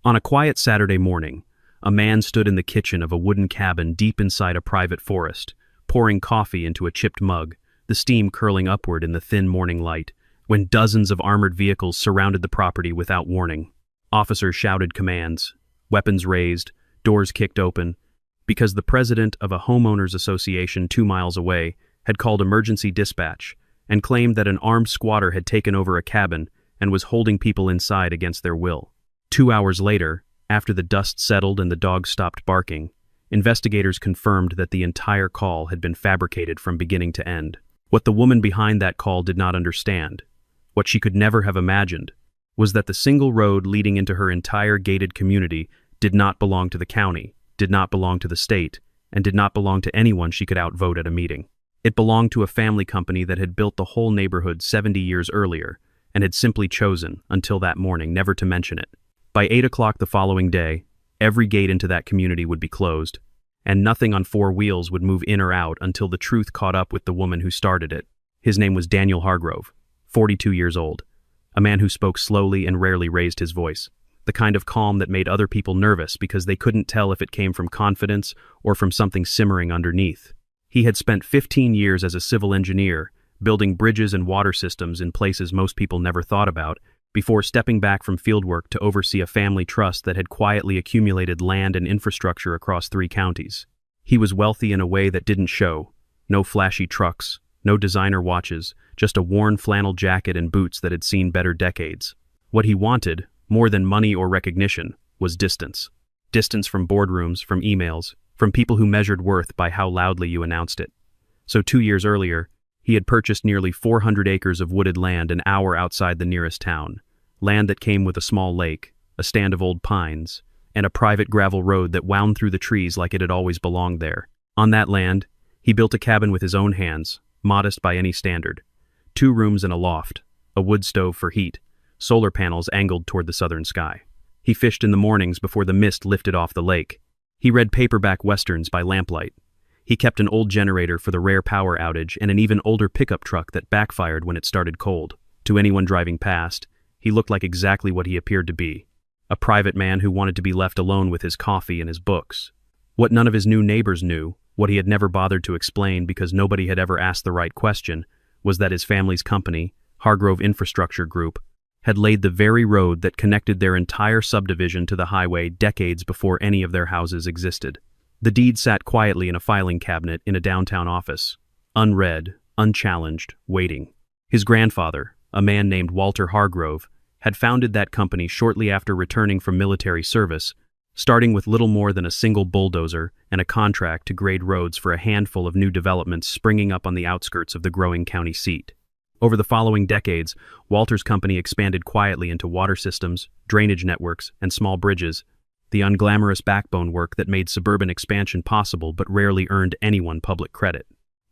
On a quiet Saturday morning, a man stood in the kitchen of a wooden cabin deep inside a private forest, pouring coffee into a chipped mug, the steam curling upward in the thin morning light, when dozens of armored vehicles surrounded the property without warning. Officers shouted commands, weapons raised, doors kicked open, because the president of a homeowners association 2 miles away had called emergency dispatch and claimed that an armed squatter had taken over a cabin and was holding people inside against their will. 2 hours later, after the dust settled and the dogs stopped barking, investigators confirmed that the entire call had been fabricated from beginning to end. What the woman behind that call did not understand, what she could never have imagined, was that the single road leading into her entire gated community did not belong to the county, did not belong to the state, and did not belong to anyone she could outvote at a meeting. It belonged to a family company that had built the whole neighborhood 70 years earlier and had simply chosen, until that morning, never to mention it. By 8 o'clock the following day, every gate into that community would be closed, and nothing on 4 wheels would move in or out until the truth caught up with the woman who started it. His name was Daniel Hargrove, 42 years old, a man who spoke slowly and rarely raised his voice, the kind of calm that made other people nervous because they couldn't tell if it came from confidence or from something simmering underneath. He had spent 15 years as a civil engineer, building bridges and water systems in places most people never thought about, before stepping back from fieldwork to oversee a family trust that had quietly accumulated land and infrastructure across 3 counties. He was wealthy in a way that didn't show. No flashy trucks, no designer watches, just a worn flannel jacket and boots that had seen better decades. What he wanted, more than money or recognition, was distance. Distance from boardrooms, from emails, from people who measured worth by how loudly you announced it. So 2 years earlier, he had purchased nearly 400 acres of wooded land an hour outside the nearest town, land that came with a small lake, a stand of old pines, and a private gravel road that wound through the trees like it had always belonged there. On that land, he built a cabin with his own hands, modest by any standard. 2 rooms and a loft, a wood stove for heat, solar panels angled toward the southern sky. He fished in the mornings before the mist lifted off the lake. He read paperback westerns by lamplight. He kept an old generator for the rare power outage and an even older pickup truck that backfired when it started cold. To anyone driving past, he looked like exactly what he appeared to be, a private man who wanted to be left alone with his coffee and his books. What none of his new neighbors knew, what he had never bothered to explain because nobody had ever asked the right question, was that his family's company, Hargrove Infrastructure Group, had laid the very road that connected their entire subdivision to the highway decades before any of their houses existed. The deed sat quietly in a filing cabinet in a downtown office, unread, unchallenged, waiting. His grandfather, a man named Walter Hargrove, had founded that company shortly after returning from military service, starting with little more than a single bulldozer and a contract to grade roads for a handful of new developments springing up on the outskirts of the growing county seat. Over the following decades, Walter's company expanded quietly into water systems, drainage networks, and small bridges, the unglamorous backbone work that made suburban expansion possible but rarely earned anyone public credit.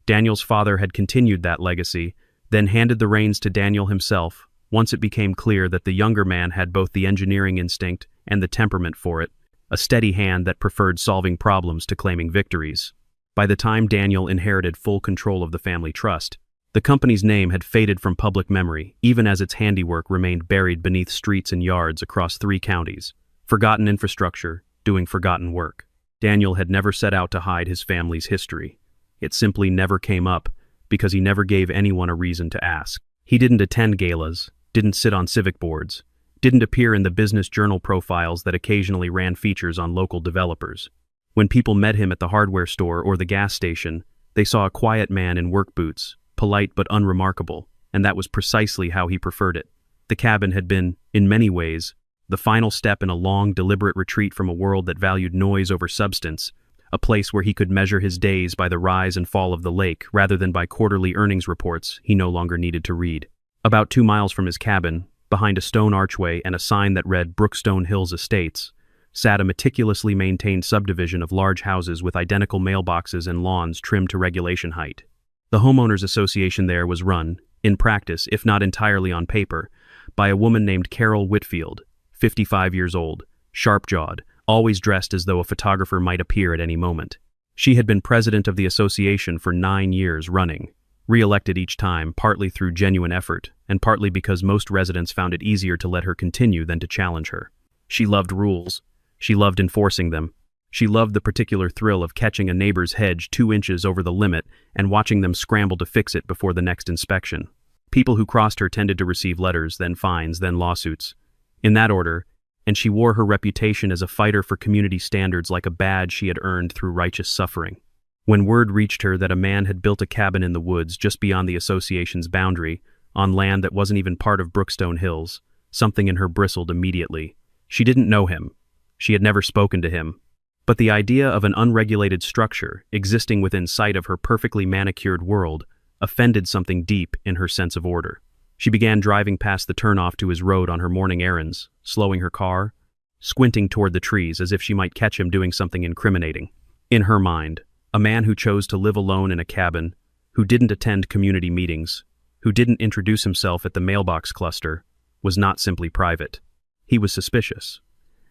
Daniel's father had continued that legacy, then handed the reins to Daniel himself, once it became clear that the younger man had both the engineering instinct and the temperament for it, a steady hand that preferred solving problems to claiming victories. By the time Daniel inherited full control of the family trust, the company's name had faded from public memory, even as its handiwork remained buried beneath streets and yards across 3 counties. Forgotten infrastructure, doing forgotten work. Daniel had never set out to hide his family's history. It simply never came up, because he never gave anyone a reason to ask. He didn't attend galas, didn't sit on civic boards, didn't appear in the business journal profiles that occasionally ran features on local developers. When people met him at the hardware store or the gas station, they saw a quiet man in work boots, polite but unremarkable, and that was precisely how he preferred it. The cabin had been, in many ways, the final step in a long, deliberate retreat from a world that valued noise over substance, a place where he could measure his days by the rise and fall of the lake rather than by quarterly earnings reports he no longer needed to read. About 2 miles from his cabin, behind a stone archway and a sign that read Brookstone Hills Estates, sat a meticulously maintained subdivision of large houses with identical mailboxes and lawns trimmed to regulation height. The homeowners association there was run, in practice, if not entirely on paper, by a woman named Carol Whitfield, 55 years old, sharp-jawed, always dressed as though a photographer might appear at any moment. She had been president of the association for 9 years running, re-elected each time partly through genuine effort and partly because most residents found it easier to let her continue than to challenge her. She loved rules. She loved enforcing them. She loved the particular thrill of catching a neighbor's hedge 2 inches over the limit and watching them scramble to fix it before the next inspection. People who crossed her tended to receive letters, then fines, then lawsuits. In that order, and she wore her reputation as a fighter for community standards like a badge she had earned through righteous suffering. When word reached her that a man had built a cabin in the woods just beyond the association's boundary, on land that wasn't even part of Brookstone Hills, something in her bristled immediately. She didn't know him. She had never spoken to him. But the idea of an unregulated structure existing within sight of her perfectly manicured world offended something deep in her sense of order. She began driving past the turnoff to his road on her morning errands, slowing her car, squinting toward the trees as if she might catch him doing something incriminating. In her mind, a man who chose to live alone in a cabin, who didn't attend community meetings, who didn't introduce himself at the mailbox cluster, was not simply private. He was suspicious.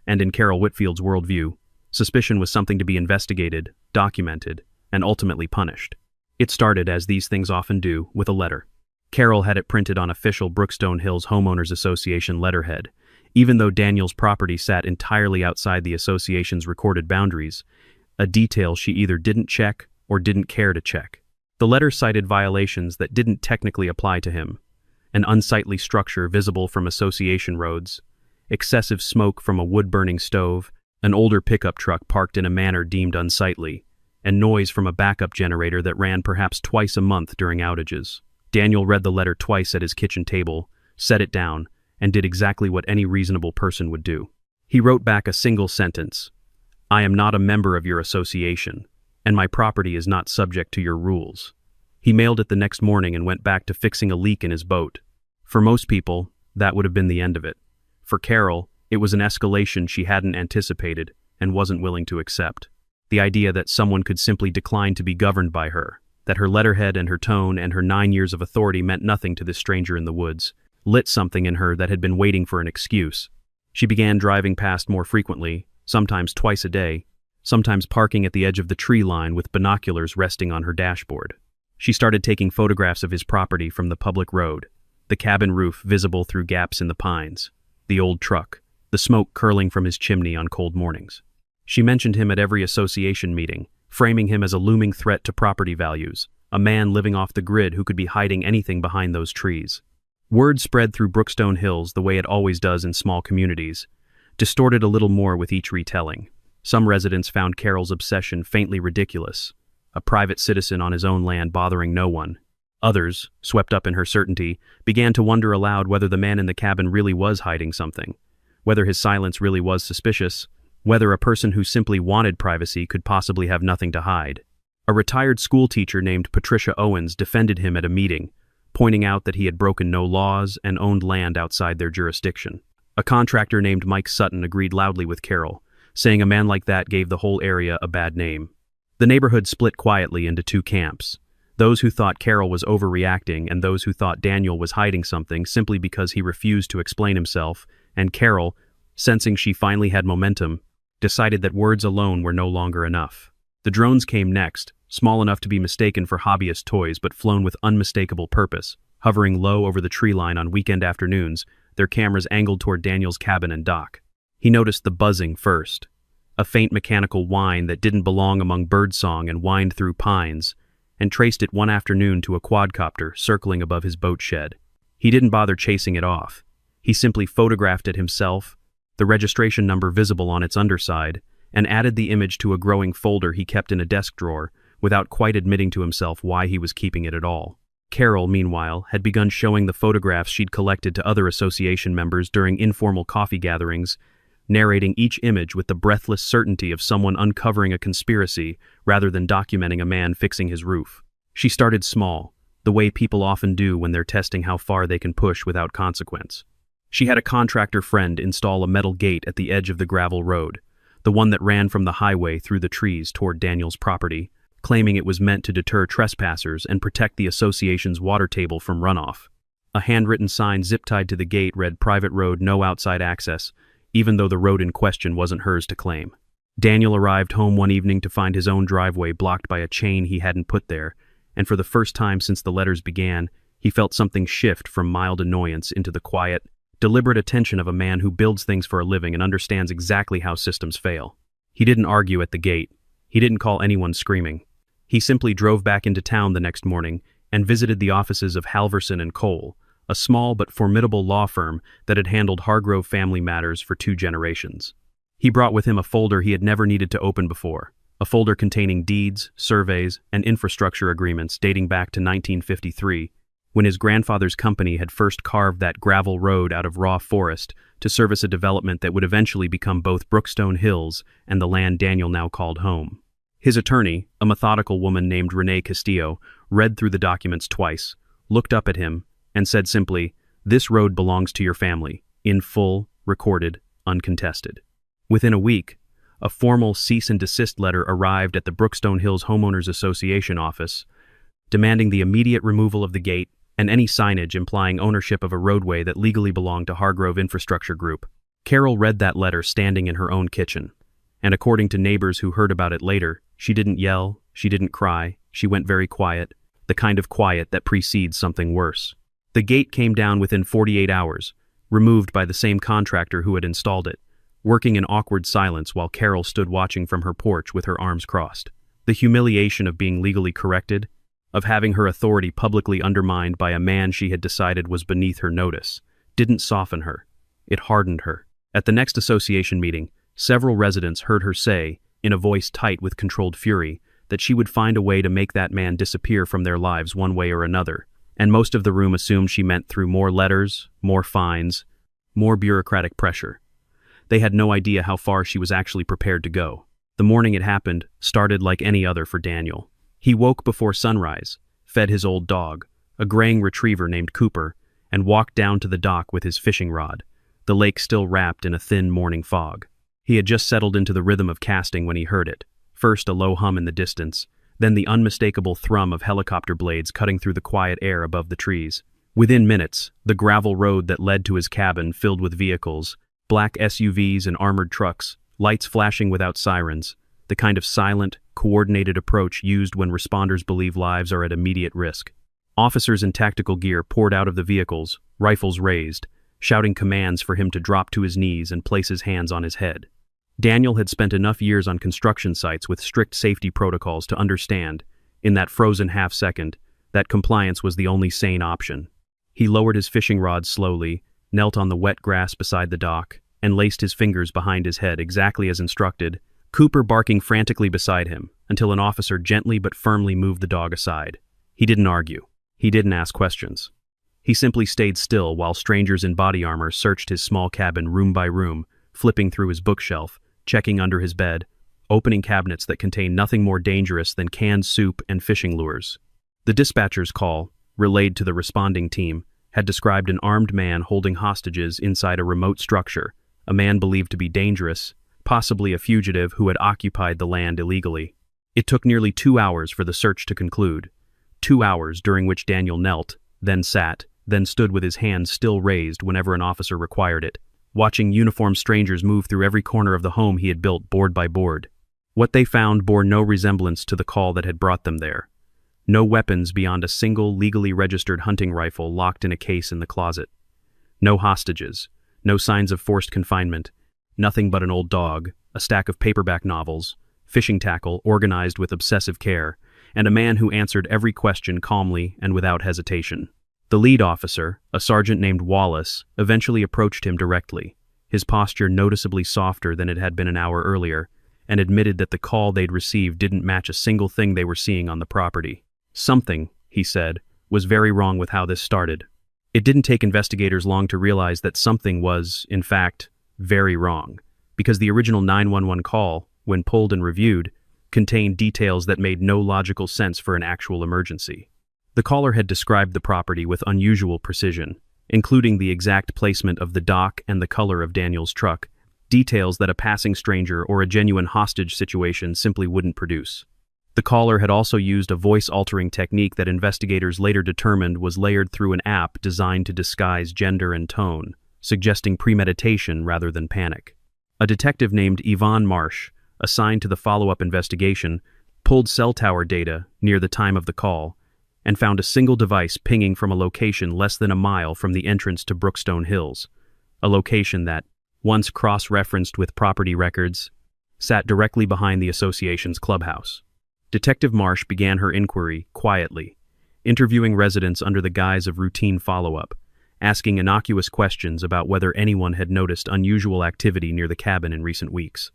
And in Carol Whitfield's worldview, suspicion was something to be investigated, documented, and ultimately punished. It started, as these things often do, with a letter. Carol had it printed on official Brookstone Hills Homeowners Association letterhead. Even though Daniel's property sat entirely outside the association's recorded boundaries, a detail she either didn't check or didn't care to check. The letter cited violations that didn't technically apply to him: an unsightly structure visible from association roads, excessive smoke from a wood-burning stove, an older pickup truck parked in a manner deemed unsightly, and noise from a backup generator that ran perhaps twice a month during outages. Daniel read the letter twice at his kitchen table, set it down, and did exactly what any reasonable person would do. He wrote back a single sentence: "I am not a member of your association, and my property is not subject to your rules." He mailed it the next morning and went back to fixing a leak in his boat. For most people, that would have been the end of it. For Carol, it was an escalation she hadn't anticipated and wasn't willing to accept. The idea that someone could simply decline to be governed by her, that her letterhead and her tone and her 9 years of authority meant nothing to this stranger in the woods, lit something in her that had been waiting for an excuse. She began driving past more frequently, sometimes twice a day, sometimes parking at the edge of the tree line with binoculars resting on her dashboard. She started taking photographs of his property from the public road, the cabin roof visible through gaps in the pines, the old truck, the smoke curling from his chimney on cold mornings. She mentioned him at every association meeting, framing him as a looming threat to property values, a man living off the grid who could be hiding anything behind those trees. Word spread through Brookstone Hills the way it always does in small communities, distorted a little more with each retelling. Some residents found Carol's obsession faintly ridiculous, a private citizen on his own land bothering no one. Others, swept up in her certainty, began to wonder aloud whether the man in the cabin really was hiding something, whether his silence really was suspicious, whether a person who simply wanted privacy could possibly have nothing to hide. A retired schoolteacher named Patricia Owens defended him at a meeting, pointing out that he had broken no laws and owned land outside their jurisdiction. A contractor named Mike Sutton agreed loudly with Carol, saying a man like that gave the whole area a bad name. The neighborhood split quietly into two camps: those who thought Carol was overreacting and those who thought Daniel was hiding something simply because he refused to explain himself, and Carol, sensing she finally had momentum, decided that words alone were no longer enough. The drones came next, small enough to be mistaken for hobbyist toys but flown with unmistakable purpose, hovering low over the tree line on weekend afternoons, their cameras angled toward Daniel's cabin and dock. He noticed the buzzing first, a faint mechanical whine that didn't belong among birdsong and whined through pines, and traced it one afternoon to a quadcopter circling above his boat shed. He didn't bother chasing it off. He simply photographed it himself, the registration number visible on its underside, and added the image to a growing folder he kept in a desk drawer, without quite admitting to himself why he was keeping it at all. Carol, meanwhile, had begun showing the photographs she'd collected to other association members during informal coffee gatherings, narrating each image with the breathless certainty of someone uncovering a conspiracy rather than documenting a man fixing his roof. She started small, the way people often do when they're testing how far they can push without consequence. She had a contractor friend install a metal gate at the edge of the gravel road, the one that ran from the highway through the trees toward Daniel's property, claiming it was meant to deter trespassers and protect the association's water table from runoff. A handwritten sign zip-tied to the gate read "Private road, no outside access," even though the road in question wasn't hers to claim. Daniel arrived home one evening to find his own driveway blocked by a chain he hadn't put there, and for the first time since the letters began, he felt something shift from mild annoyance into the quiet, deliberate attention of a man who builds things for a living and understands exactly how systems fail. He didn't argue at the gate. He didn't call anyone screaming. He simply drove back into town the next morning and visited the offices of Halverson and Cole, a small but formidable law firm that had handled Hargrove family matters for 2 generations. He brought with him a folder he had never needed to open before, a folder containing deeds, surveys, and infrastructure agreements dating back to 1953, when his grandfather's company had first carved that gravel road out of raw forest to service a development that would eventually become both Brookstone Hills and the land Daniel now called home. His attorney, a methodical woman named Renee Castillo, read through the documents twice, looked up at him, and said simply, "This road belongs to your family, in full, recorded, uncontested." Within a week, a formal cease and desist letter arrived at the Brookstone Hills Homeowners Association office, demanding the immediate removal of the gate and any signage implying ownership of a roadway that legally belonged to Hargrove Infrastructure Group. Carol read that letter standing in her own kitchen, and according to neighbors who heard about it later, she didn't yell, she didn't cry, she went very quiet, the kind of quiet that precedes something worse. The gate came down within 48 hours, removed by the same contractor who had installed it, working in awkward silence while Carol stood watching from her porch with her arms crossed. The humiliation of being legally corrected, of having her authority publicly undermined by a man she had decided was beneath her notice, didn't soften her. It hardened her. At the next association meeting, several residents heard her say, in a voice tight with controlled fury, that she would find a way to make that man disappear from their lives one way or another, and most of the room assumed she meant through more letters, more fines, more bureaucratic pressure. They had no idea how far she was actually prepared to go. The morning it happened started like any other for Daniel. He woke before sunrise, fed his old dog, a graying retriever named Cooper, and walked down to the dock with his fishing rod, the lake still wrapped in a thin morning fog. He had just settled into the rhythm of casting when he heard it, first a low hum in the distance, then the unmistakable thrum of helicopter blades cutting through the quiet air above the trees. Within minutes, the gravel road that led to his cabin filled with vehicles, black SUVs and armored trucks, lights flashing without sirens, the kind of silent, coordinated approach used when responders believe lives are at immediate risk. Officers in tactical gear poured out of the vehicles, rifles raised, shouting commands for him to drop to his knees and place his hands on his head. Daniel had spent enough years on construction sites with strict safety protocols to understand, in that frozen half-second, that compliance was the only sane option. He lowered his fishing rod slowly, knelt on the wet grass beside the dock, and laced his fingers behind his head exactly as instructed, Cooper barking frantically beside him, until an officer gently but firmly moved the dog aside. He didn't argue. He didn't ask questions. He simply stayed still while strangers in body armor searched his small cabin room by room, flipping through his bookshelf, checking under his bed, opening cabinets that contained nothing more dangerous than canned soup and fishing lures. The dispatcher's call, relayed to the responding team, had described an armed man holding hostages inside a remote structure, a man believed to be dangerous, possibly a fugitive who had occupied the land illegally. It took nearly 2 hours for the search to conclude, 2 hours during which Daniel knelt, then sat, then stood with his hands still raised whenever an officer required it, watching uniformed strangers move through every corner of the home he had built board by board. What they found bore no resemblance to the call that had brought them there. No weapons beyond a single legally registered hunting rifle locked in a case in the closet. No hostages, no signs of forced confinement, nothing but an old dog, a stack of paperback novels, fishing tackle organized with obsessive care, and a man who answered every question calmly and without hesitation. The lead officer, a sergeant named Wallace, eventually approached him directly, his posture noticeably softer than it had been an hour earlier, and admitted that the call they'd received didn't match a single thing they were seeing on the property. Something, he said, was very wrong with how this started. It didn't take investigators long to realize that something was, in fact, very wrong, because the original 911 call, when pulled and reviewed, contained details that made no logical sense for an actual emergency. The caller had described the property with unusual precision, including the exact placement of the dock and the color of Daniel's truck, details that a passing stranger or a genuine hostage situation simply wouldn't produce. The caller had also used a voice-altering technique that investigators later determined was layered through an app designed to disguise gender and tone, suggesting premeditation rather than panic. A detective named Yvonne Marsh, assigned to the follow-up investigation, pulled cell tower data near the time of the call and found a single device pinging from a location less than a mile from the entrance to Brookstone Hills, a location that, once cross-referenced with property records, sat directly behind the association's clubhouse. Detective Marsh began her inquiry quietly, interviewing residents under the guise of routine follow-up, asking innocuous questions about whether anyone had noticed unusual activity near the cabin in recent weeks.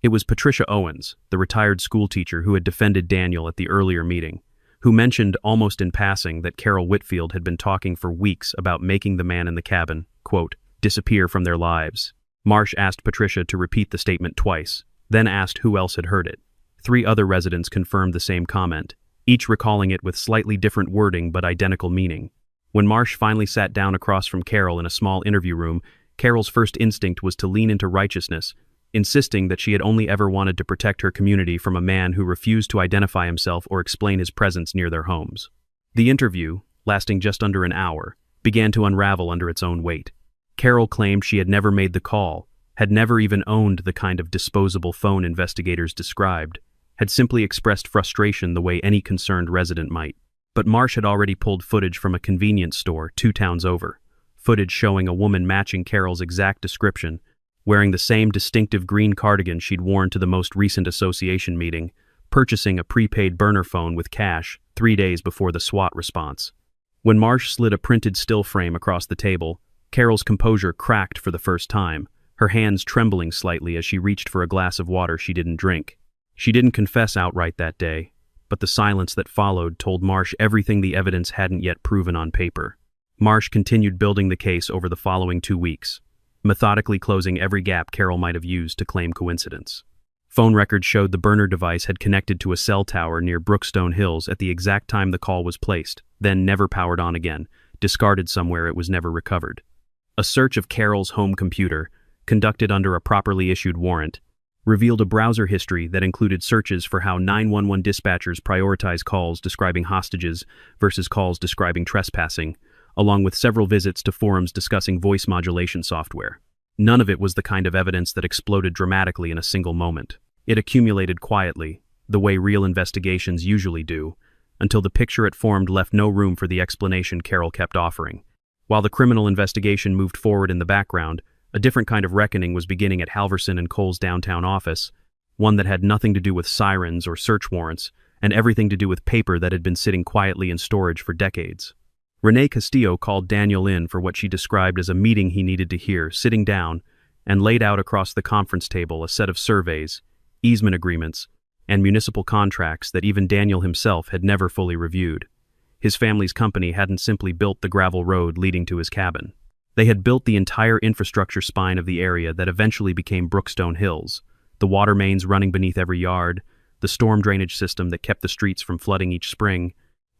It was Patricia Owens, the retired schoolteacher who had defended Daniel at the earlier meeting, who mentioned almost in passing that Carol Whitfield had been talking for weeks about making the man in the cabin, quote, disappear from their lives. Marsh asked Patricia to repeat the statement twice, then asked who else had heard it. 3 other residents confirmed the same comment, each recalling it with slightly different wording but identical meaning. When Marsh finally sat down across from Carol in a small interview room, Carol's first instinct was to lean into righteousness, insisting that she had only ever wanted to protect her community from a man who refused to identify himself or explain his presence near their homes. The interview, lasting just under an hour, began to unravel under its own weight. Carol claimed she had never made the call, had never even owned the kind of disposable phone investigators described, had simply expressed frustration the way any concerned resident might. But Marsh had already pulled footage from a convenience store 2 towns over, footage showing a woman matching Carol's exact description, wearing the same distinctive green cardigan she'd worn to the most recent association meeting, purchasing a prepaid burner phone with cash 3 days before the SWAT response. When Marsh slid a printed still frame across the table, Carol's composure cracked for the first time, her hands trembling slightly as she reached for a glass of water she didn't drink. She didn't confess outright that day, but the silence that followed told Marsh everything the evidence hadn't yet proven on paper. Marsh continued building the case over the following 2 weeks, methodically closing every gap Carol might have used to claim coincidence. Phone records showed the burner device had connected to a cell tower near Brookstone Hills at the exact time the call was placed, then never powered on again, discarded somewhere it was never recovered. A search of Carol's home computer, conducted under a properly issued warrant, revealed a browser history that included searches for how 911 dispatchers prioritize calls describing hostages versus calls describing trespassing, along with several visits to forums discussing voice modulation software. None of it was the kind of evidence that exploded dramatically in a single moment. It accumulated quietly, the way real investigations usually do, until the picture it formed left no room for the explanation Carol kept offering. While the criminal investigation moved forward in the background, a different kind of reckoning was beginning at Halverson and Cole's downtown office, one that had nothing to do with sirens or search warrants, and everything to do with paper that had been sitting quietly in storage for decades. Renee Castillo called Daniel in for what she described as a meeting he needed to hear, sitting down, and laid out across the conference table a set of surveys, easement agreements, and municipal contracts that even Daniel himself had never fully reviewed. His family's company hadn't simply built the gravel road leading to his cabin. They had built the entire infrastructure spine of the area that eventually became Brookstone Hills, the water mains running beneath every yard, the storm drainage system that kept the streets from flooding each spring,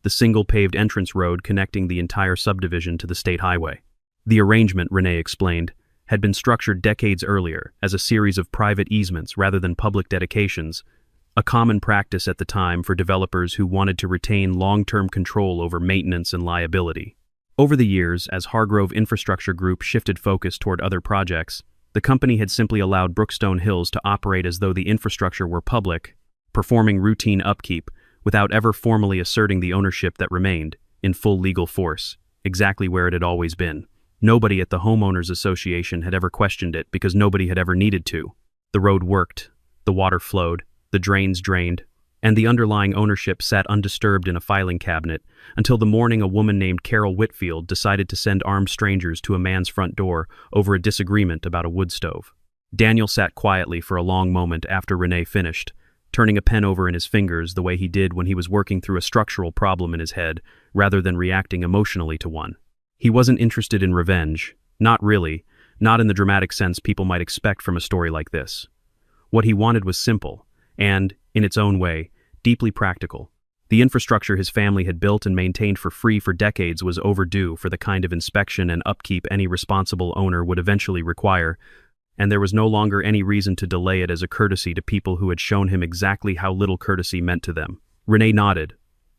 the single paved entrance road connecting the entire subdivision to the state highway. The arrangement, Renee explained, had been structured decades earlier as a series of private easements rather than public dedications, a common practice at the time for developers who wanted to retain long-term control over maintenance and liability. Over the years, as Hargrove Infrastructure Group shifted focus toward other projects, the company had simply allowed Brookstone Hills to operate as though the infrastructure were public, performing routine upkeep, without ever formally asserting the ownership that remained, in full legal force, exactly where it had always been. Nobody at the Homeowners Association had ever questioned it because nobody had ever needed to. The road worked, the water flowed, the drains drained, and the underlying ownership sat undisturbed in a filing cabinet until the morning a woman named Carol Whitfield decided to send armed strangers to a man's front door over a disagreement about a wood stove. Daniel sat quietly for a long moment after Renee finished, turning a pen over in his fingers the way he did when he was working through a structural problem in his head, rather than reacting emotionally to one. He wasn't interested in revenge, not really, not in the dramatic sense people might expect from a story like this. What he wanted was simple, and, in its own way, deeply practical. The infrastructure his family had built and maintained for free for decades was overdue for the kind of inspection and upkeep any responsible owner would eventually require, and there was no longer any reason to delay it as a courtesy to people who had shown him exactly how little courtesy meant to them. Renee nodded,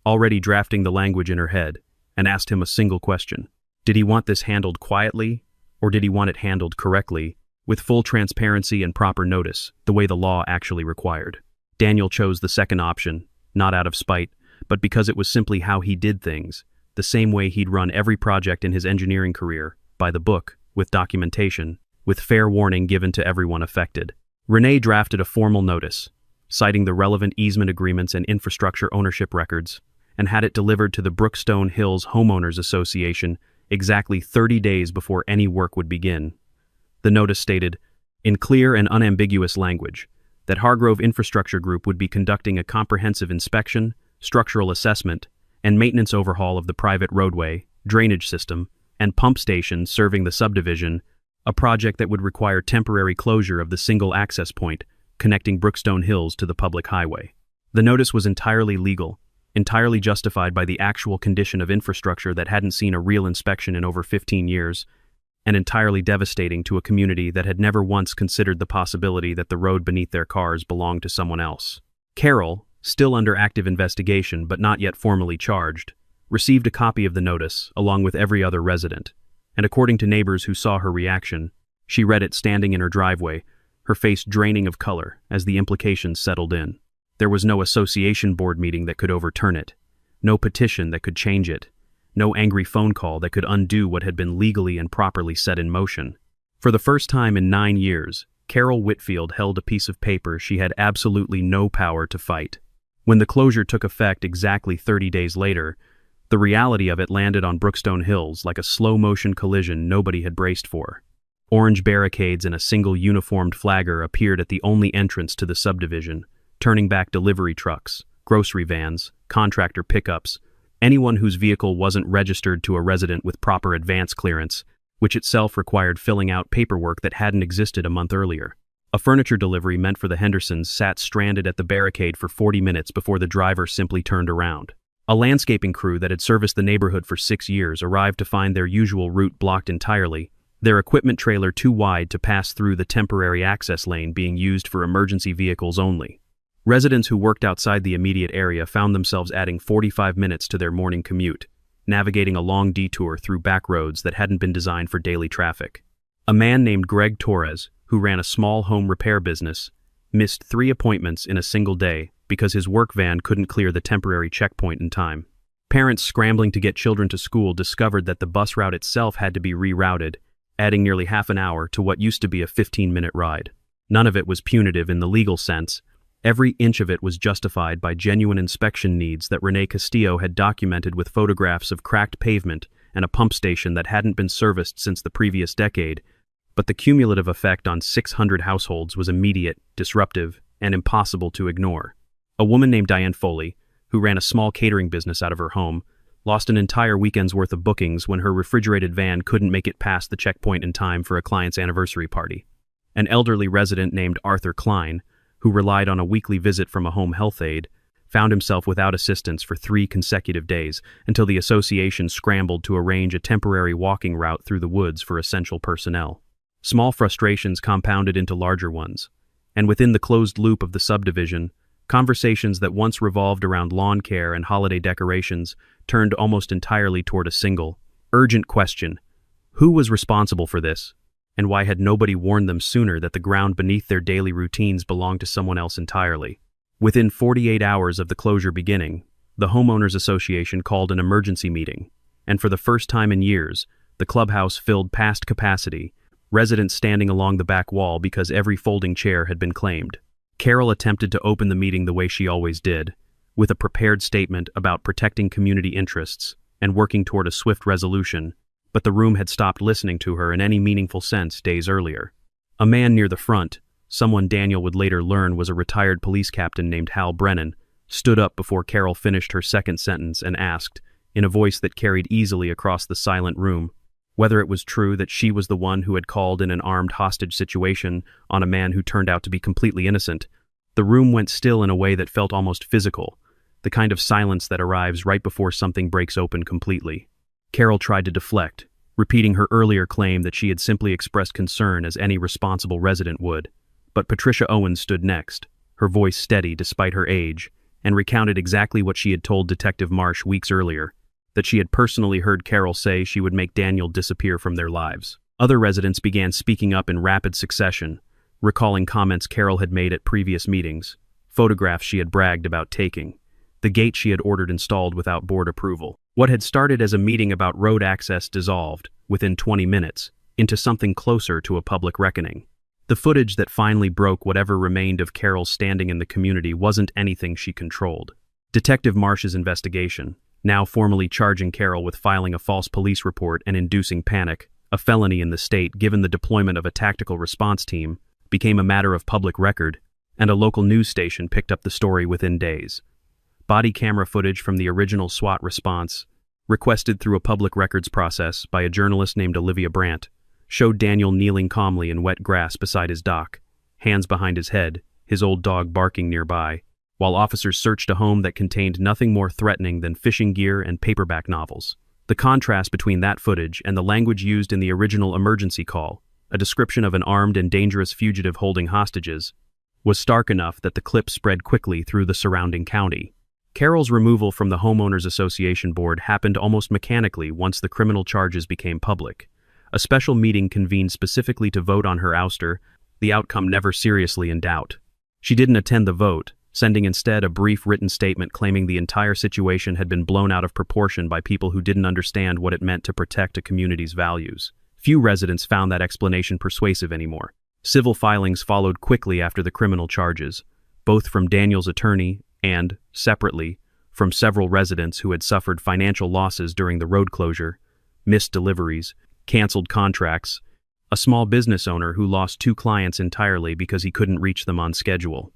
already drafting the language in her head, and asked him a single question. Did he want this handled quietly, or did he want it handled correctly, with full transparency and proper notice, the way the law actually required? Daniel chose the second option, not out of spite, but because it was simply how he did things, the same way he'd run every project in his engineering career, by the book, with documentation, with fair warning given to everyone affected. Renee drafted a formal notice, citing the relevant easement agreements and infrastructure ownership records, and had it delivered to the Brookstone Hills Homeowners Association exactly 30 days before any work would begin. The notice stated, in clear and unambiguous language, that Hargrove Infrastructure Group would be conducting a comprehensive inspection, structural assessment, and maintenance overhaul of the private roadway, drainage system, and pump station serving the subdivision, a project that would require temporary closure of the single access point connecting Brookstone Hills to the public highway. The notice was entirely legal, entirely justified by the actual condition of infrastructure that hadn't seen a real inspection in over 15 years, and entirely devastating to a community that had never once considered the possibility that the road beneath their cars belonged to someone else. Carol, still under active investigation but not yet formally charged, received a copy of the notice along with every other resident, and according to neighbors who saw her reaction, she read it standing in her driveway, her face draining of color as the implications settled in. There was no association board meeting that could overturn it, no petition that could change it, no angry phone call that could undo what had been legally and properly set in motion. For the first time in 9 years, Carol Whitfield held a piece of paper she had absolutely no power to fight. When the closure took effect exactly 30 days later, the reality of it landed on Brookstone Hills like a slow-motion collision nobody had braced for. Orange barricades and a single uniformed flagger appeared at the only entrance to the subdivision, turning back delivery trucks, grocery vans, contractor pickups, anyone whose vehicle wasn't registered to a resident with proper advance clearance, which itself required filling out paperwork that hadn't existed a month earlier. A furniture delivery meant for the Hendersons sat stranded at the barricade for 40 minutes before the driver simply turned around. A landscaping crew that had serviced the neighborhood for 6 years arrived to find their usual route blocked entirely, their equipment trailer too wide to pass through the temporary access lane being used for emergency vehicles only. Residents who worked outside the immediate area found themselves adding 45 minutes to their morning commute, navigating a long detour through back roads that hadn't been designed for daily traffic. A man named Greg Torres, who ran a small home repair business, missed 3 appointments in a single day because his work van couldn't clear the temporary checkpoint in time. Parents scrambling to get children to school discovered that the bus route itself had to be rerouted, adding nearly half an hour to what used to be a 15-minute ride. None of it was punitive in the legal sense. Every inch of it was justified by genuine inspection needs that Renee Castillo had documented with photographs of cracked pavement and a pump station that hadn't been serviced since the previous decade, but the cumulative effect on 600 households was immediate, disruptive, and impossible to ignore. A woman named Diane Foley, who ran a small catering business out of her home, lost an entire weekend's worth of bookings when her refrigerated van couldn't make it past the checkpoint in time for a client's anniversary party. An elderly resident named Arthur Klein, who relied on a weekly visit from a home health aide, found himself without assistance for 3 consecutive days until the association scrambled to arrange a temporary walking route through the woods for essential personnel. Small frustrations compounded into larger ones, and within the closed loop of the subdivision, conversations that once revolved around lawn care and holiday decorations turned almost entirely toward a single, urgent question: who was responsible for this? And why had nobody warned them sooner that the ground beneath their daily routines belonged to someone else entirely? Within 48 hours of the closure beginning, the Homeowners Association called an emergency meeting, and for the first time in years, the clubhouse filled past capacity, residents standing along the back wall because every folding chair had been claimed. Carol attempted to open the meeting the way she always did, with a prepared statement about protecting community interests and working toward a swift resolution, but the room had stopped listening to her in any meaningful sense days earlier. A man near the front, someone Daniel would later learn was a retired police captain named Hal Brennan, stood up before Carol finished her second sentence and asked, in a voice that carried easily across the silent room, whether it was true that she was the one who had called in an armed hostage situation on a man who turned out to be completely innocent. The room went still in a way that felt almost physical, the kind of silence that arrives right before something breaks open completely. Carol tried to deflect, repeating her earlier claim that she had simply expressed concern as any responsible resident would. But Patricia Owens stood next, her voice steady despite her age, and recounted exactly what she had told Detective Marsh weeks earlier, that she had personally heard Carol say she would make Daniel disappear from their lives. Other residents began speaking up in rapid succession, recalling comments Carol had made at previous meetings, photographs she had bragged about taking, the gate she had ordered installed without board approval. What had started as a meeting about road access dissolved, within 20 minutes, into something closer to a public reckoning. The footage that finally broke whatever remained of Carol's standing in the community wasn't anything she controlled. Detective Marsh's investigation, now formally charging Carol with filing a false police report and inducing panic, a felony in the state given the deployment of a tactical response team, became a matter of public record, and a local news station picked up the story within days. Body camera footage from the original SWAT response, requested through a public records process by a journalist named Olivia Brandt, showed Daniel kneeling calmly in wet grass beside his dock, hands behind his head, his old dog barking nearby, while officers searched a home that contained nothing more threatening than fishing gear and paperback novels. The contrast between that footage and the language used in the original emergency call, a description of an armed and dangerous fugitive holding hostages, was stark enough that the clip spread quickly through the surrounding county. Carol's removal from the Homeowners Association board happened almost mechanically once the criminal charges became public. A special meeting convened specifically to vote on her ouster, the outcome never seriously in doubt. She didn't attend the vote, sending instead a brief written statement claiming the entire situation had been blown out of proportion by people who didn't understand what it meant to protect a community's values. Few residents found that explanation persuasive anymore. Civil filings followed quickly after the criminal charges, both from Daniel's attorney and, separately, from several residents who had suffered financial losses during the road closure, missed deliveries, canceled contracts, a small business owner who lost 2 clients entirely because he couldn't reach them on schedule.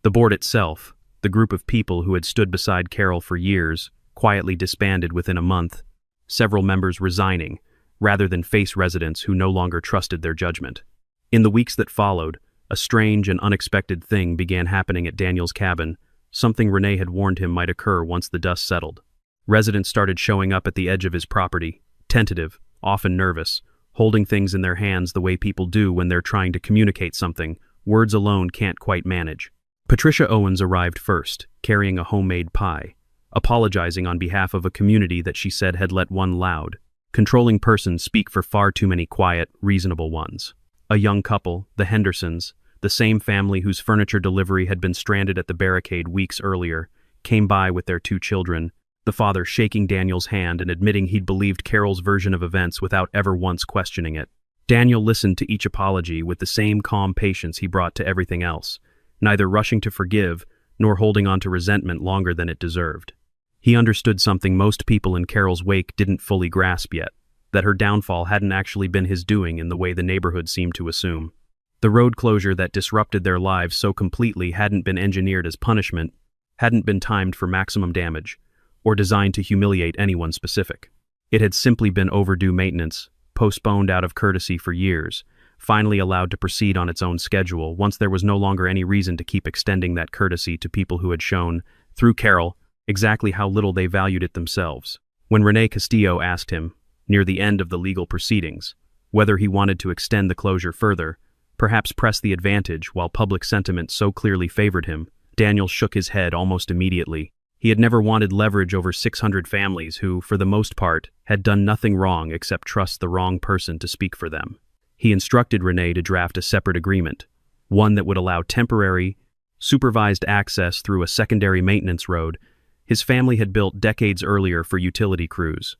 The board itself, the group of people who had stood beside Carol for years, quietly disbanded within a month, several members resigning, rather than face residents who no longer trusted their judgment. In the weeks that followed, a strange and unexpected thing began happening at Daniel's cabin, something Renee had warned him might occur once the dust settled. Residents started showing up at the edge of his property, tentative, often nervous, holding things in their hands the way people do when they're trying to communicate something words alone can't quite manage. Patricia Owens arrived first, carrying a homemade pie, apologizing on behalf of a community that she said had let one loud, controlling person speak for far too many quiet, reasonable ones. A young couple, the Hendersons, the same family whose furniture delivery had been stranded at the barricade weeks earlier, came by with their 2 children, the father shaking Daniel's hand and admitting he'd believed Carol's version of events without ever once questioning it. Daniel listened to each apology with the same calm patience he brought to everything else, neither rushing to forgive nor holding on to resentment longer than it deserved. He understood something most people in Carol's wake didn't fully grasp yet, that her downfall hadn't actually been his doing in the way the neighborhood seemed to assume. The road closure that disrupted their lives so completely hadn't been engineered as punishment, hadn't been timed for maximum damage, or designed to humiliate anyone specific. It had simply been overdue maintenance, postponed out of courtesy for years, finally allowed to proceed on its own schedule once there was no longer any reason to keep extending that courtesy to people who had shown, through Carol, exactly how little they valued it themselves. When Renee Castillo asked him, near the end of the legal proceedings, whether he wanted to extend the closure further, perhaps press the advantage while public sentiment so clearly favored him, Daniel shook his head almost immediately. He had never wanted leverage over 600 families who, for the most part, had done nothing wrong except trust the wrong person to speak for them. He instructed Renee to draft a separate agreement, one that would allow temporary, supervised access through a secondary maintenance road his family had built decades earlier for utility crews,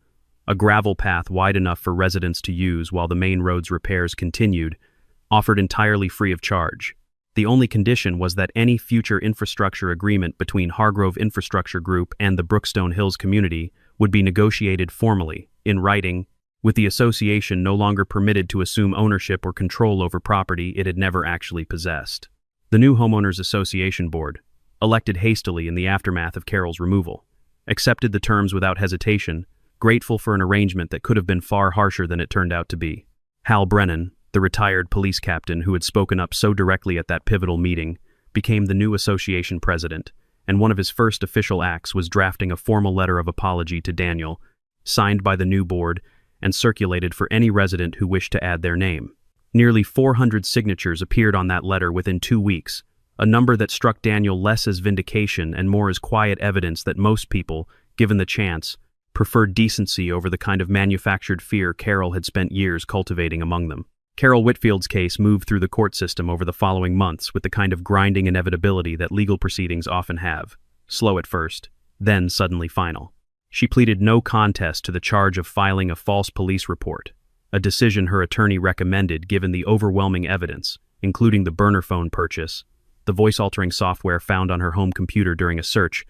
a gravel path wide enough for residents to use while the main road's repairs continued, offered entirely free of charge. The only condition was that any future infrastructure agreement between Hargrove Infrastructure Group and the Brookstone Hills community would be negotiated formally, in writing, with the association no longer permitted to assume ownership or control over property it had never actually possessed. The new Homeowners Association Board, elected hastily in the aftermath of Carol's removal, accepted the terms without hesitation, grateful for an arrangement that could have been far harsher than it turned out to be. Hal Brennan, the retired police captain who had spoken up so directly at that pivotal meeting, became the new association president, and one of his first official acts was drafting a formal letter of apology to Daniel, signed by the new board and circulated for any resident who wished to add their name. Nearly 400 signatures appeared on that letter within 2 weeks, a number that struck Daniel less as vindication and more as quiet evidence that most people, given the chance, preferred decency over the kind of manufactured fear Carol had spent years cultivating among them. Carol Whitfield's case moved through the court system over the following months with the kind of grinding inevitability that legal proceedings often have, slow at first, then suddenly final. She pleaded no contest to the charge of filing a false police report, a decision her attorney recommended given the overwhelming evidence, including the burner phone purchase, the voice-altering software found on her home computer during a search,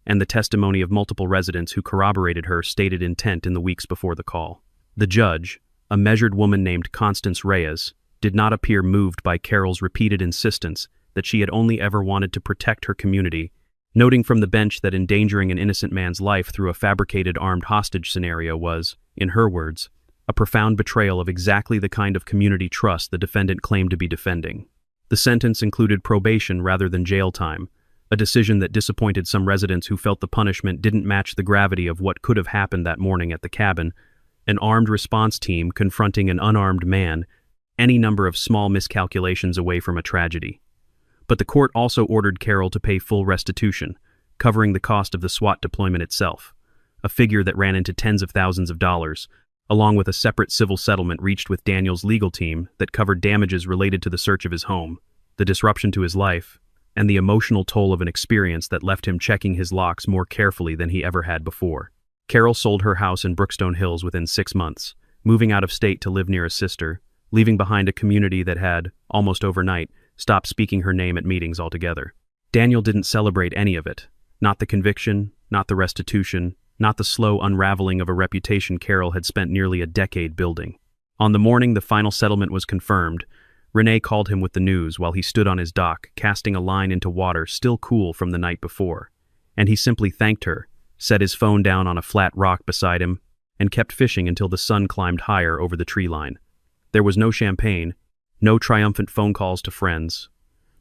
and the testimony of multiple residents who corroborated her stated intent in the weeks before the call. The judge, a measured woman named Constance Reyes, did not appear moved by Carol's repeated insistence that she had only ever wanted to protect her community, noting from the bench that endangering an innocent man's life through a fabricated armed hostage scenario was, in her words, a profound betrayal of exactly the kind of community trust the defendant claimed to be defending. The sentence included probation rather than jail time, a decision that disappointed some residents who felt the punishment didn't match the gravity of what could have happened that morning at the cabin, an armed response team confronting an unarmed man, any number of small miscalculations away from a tragedy. But the court also ordered Carol to pay full restitution, covering the cost of the SWAT deployment itself, a figure that ran into tens of thousands of dollars, along with a separate civil settlement reached with Daniel's legal team that covered damages related to the search of his home, the disruption to his life, and the emotional toll of an experience that left him checking his locks more carefully than he ever had before. Carol sold her house in Brookstone Hills within 6 months, moving out of state to live near a sister, leaving behind a community that had, almost overnight, stopped speaking her name at meetings altogether. Daniel didn't celebrate any of it, not the conviction, not the restitution, not the slow unraveling of a reputation Carol had spent nearly a decade building. On the morning the final settlement was confirmed, Renee called him with the news while he stood on his dock, casting a line into water still cool from the night before. And he simply thanked her, set his phone down on a flat rock beside him, and kept fishing until the sun climbed higher over the tree line. There was no champagne, no triumphant phone calls to friends,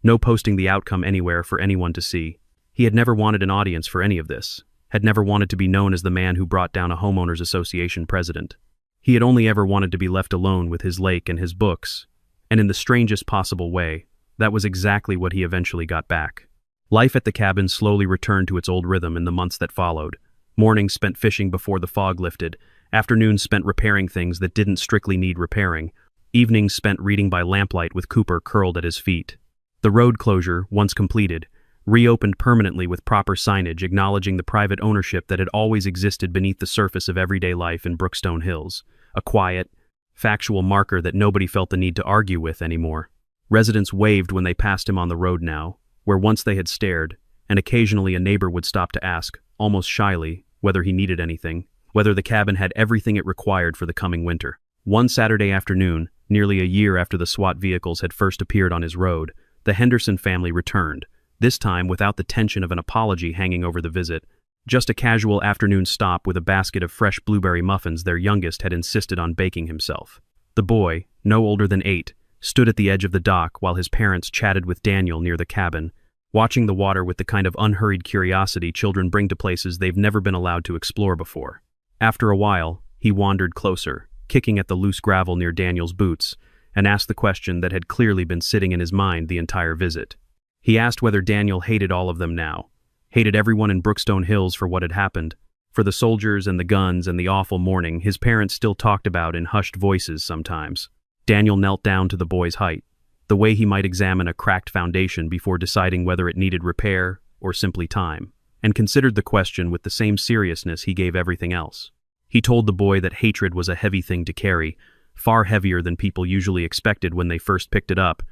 no posting the outcome anywhere for anyone to see. He had never wanted an audience for any of this, had never wanted to be known as the man who brought down a homeowners association president. He had only ever wanted to be left alone with his lake and his books, and in the strangest possible way, that was exactly what he eventually got back. Life at the cabin slowly returned to its old rhythm in the months that followed. Mornings spent fishing before the fog lifted, afternoons spent repairing things that didn't strictly need repairing, evenings spent reading by lamplight with Cooper curled at his feet. The road closure, once completed, reopened permanently with proper signage acknowledging the private ownership that had always existed beneath the surface of everyday life in Brookstone Hills, a quiet, factual marker that nobody felt the need to argue with anymore. Residents waved when they passed him on the road now, where once they had stared, and occasionally a neighbor would stop to ask, almost shyly, whether he needed anything, whether the cabin had everything it required for the coming winter. One Saturday afternoon, nearly a year after the SWAT vehicles had first appeared on his road, the Henderson family returned, this time without the tension of an apology hanging over the visit, just a casual afternoon stop with a basket of fresh blueberry muffins their youngest had insisted on baking himself. The boy, no older than 8, stood at the edge of the dock while his parents chatted with Daniel near the cabin, watching the water with the kind of unhurried curiosity children bring to places they've never been allowed to explore before. After a while, he wandered closer, kicking at the loose gravel near Daniel's boots, and asked the question that had clearly been sitting in his mind the entire visit. He asked whether Daniel hated all of them now, hated everyone in Brookstone Hills for what had happened, for the soldiers and the guns and the awful morning his parents still talked about in hushed voices sometimes. Daniel knelt down to the boy's height, the way he might examine a cracked foundation before deciding whether it needed repair or simply time, and considered the question with the same seriousness he gave everything else. He told the boy that hatred was a heavy thing to carry, far heavier than people usually expected when they first picked it up,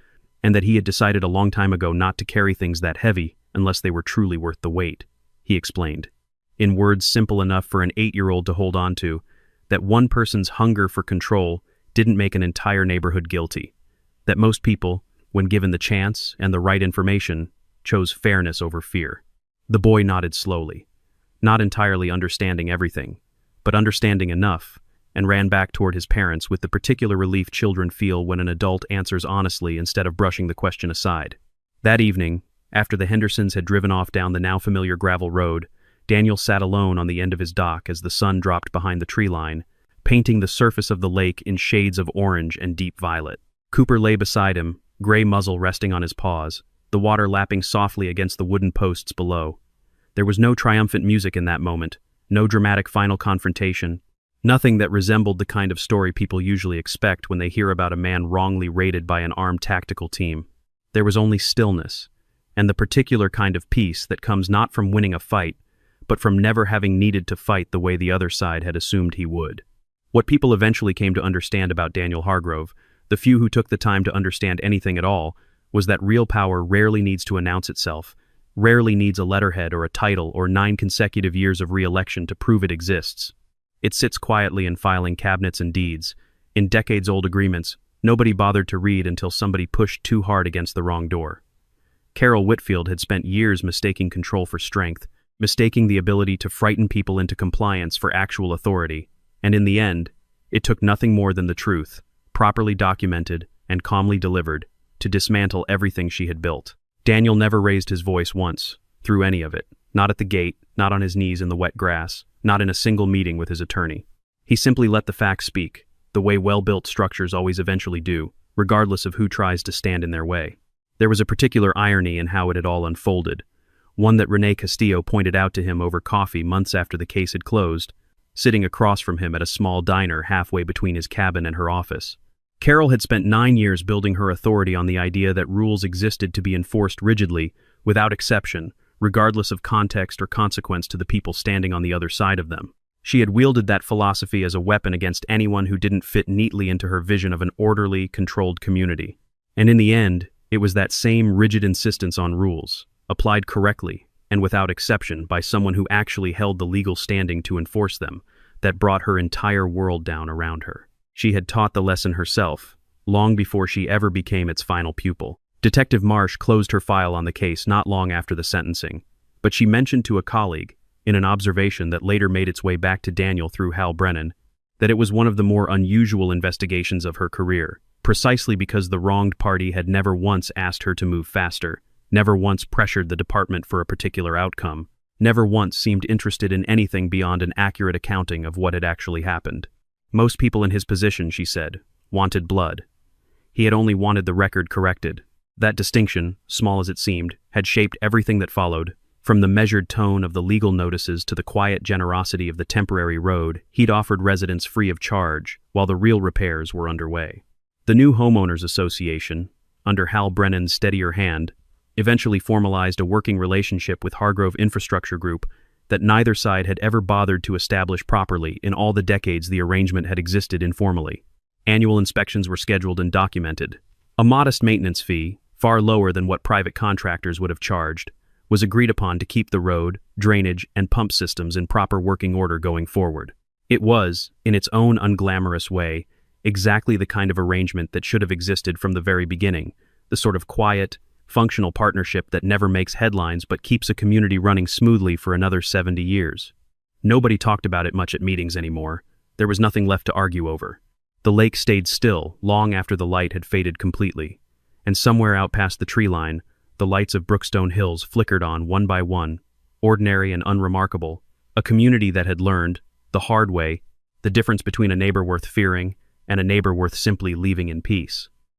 and that he had decided a long time ago not to carry things that heavy unless they were truly worth the weight, he explained, in words simple enough for an 8-year-old to hold on to, that one person's hunger for control didn't make an entire neighborhood guilty, that most people, when given the chance and the right information, chose fairness over fear. The boy nodded slowly, not entirely understanding everything, but understanding enough, and ran back toward his parents with the particular relief children feel when an adult answers honestly instead of brushing the question aside. That evening, after the Hendersons had driven off down the now familiar gravel road, Daniel sat alone on the end of his dock as the sun dropped behind the tree line, painting the surface of the lake in shades of orange and deep violet. Cooper lay beside him, gray muzzle resting on his paws, the water lapping softly against the wooden posts below. There was no triumphant music in that moment, no dramatic final confrontation, nothing that resembled the kind of story people usually expect when they hear about a man wrongly raided by an armed tactical team. There was only stillness, and the particular kind of peace that comes not from winning a fight, but from never having needed to fight the way the other side had assumed he would. What people eventually came to understand about Daniel Hargrove, the few who took the time to understand anything at all, was that real power rarely needs to announce itself, rarely needs a letterhead or a title or 9 consecutive years of re-election to prove it exists. It sits quietly in filing cabinets and deeds, in decades-old agreements nobody bothered to read until somebody pushed too hard against the wrong door. Carol Whitfield had spent years mistaking control for strength, mistaking the ability to frighten people into compliance for actual authority, and in the end, it took nothing more than the truth, properly documented and calmly delivered, to dismantle everything she had built. Daniel never raised his voice once, through any of it, not at the gate, not on his knees in the wet grass, not in a single meeting with his attorney. He simply let the facts speak, the way well-built structures always eventually do, regardless of who tries to stand in their way. There was a particular irony in how it had all unfolded, one that Renee Castillo pointed out to him over coffee months after the case had closed, sitting across from him at a small diner halfway between his cabin and her office. Carol had spent 9 years building her authority on the idea that rules existed to be enforced rigidly, without exception, regardless of context or consequence to the people standing on the other side of them. She had wielded that philosophy as a weapon against anyone who didn't fit neatly into her vision of an orderly, controlled community. And in the end, it was that same rigid insistence on rules, applied correctly and without exception by someone who actually held the legal standing to enforce them, that brought her entire world down around her. She had taught the lesson herself, long before she ever became its final pupil. Detective Marsh closed her file on the case not long after the sentencing, but she mentioned to a colleague, in an observation that later made its way back to Daniel through Hal Brennan, that it was one of the more unusual investigations of her career, precisely because the wronged party had never once asked her to move faster, never once pressured the department for a particular outcome, never once seemed interested in anything beyond an accurate accounting of what had actually happened. Most people in his position, she said, wanted blood. He had only wanted the record corrected. That distinction, small as it seemed, had shaped everything that followed. From the measured tone of the legal notices to the quiet generosity of the temporary road, he'd offered residents free of charge, while the real repairs were underway. The new Homeowners Association, under Hal Brennan's steadier hand, eventually formalized a working relationship with Hargrove Infrastructure Group that neither side had ever bothered to establish properly in all the decades the arrangement had existed informally. Annual inspections were scheduled and documented. A modest maintenance fee, far lower than what private contractors would have charged, was agreed upon to keep the road, drainage, and pump systems in proper working order going forward. It was, in its own unglamorous way, exactly the kind of arrangement that should have existed from the very beginning, the sort of quiet, functional partnership that never makes headlines but keeps a community running smoothly for another 70 years. Nobody talked about it much at meetings anymore. There was nothing left to argue over. The lake stayed still long after the light had faded completely, and somewhere out past the tree line, the lights of Brookstone Hills flickered on one by one, ordinary and unremarkable, a community that had learned, the hard way, the difference between a neighbor worth fearing and a neighbor worth simply leaving in peace.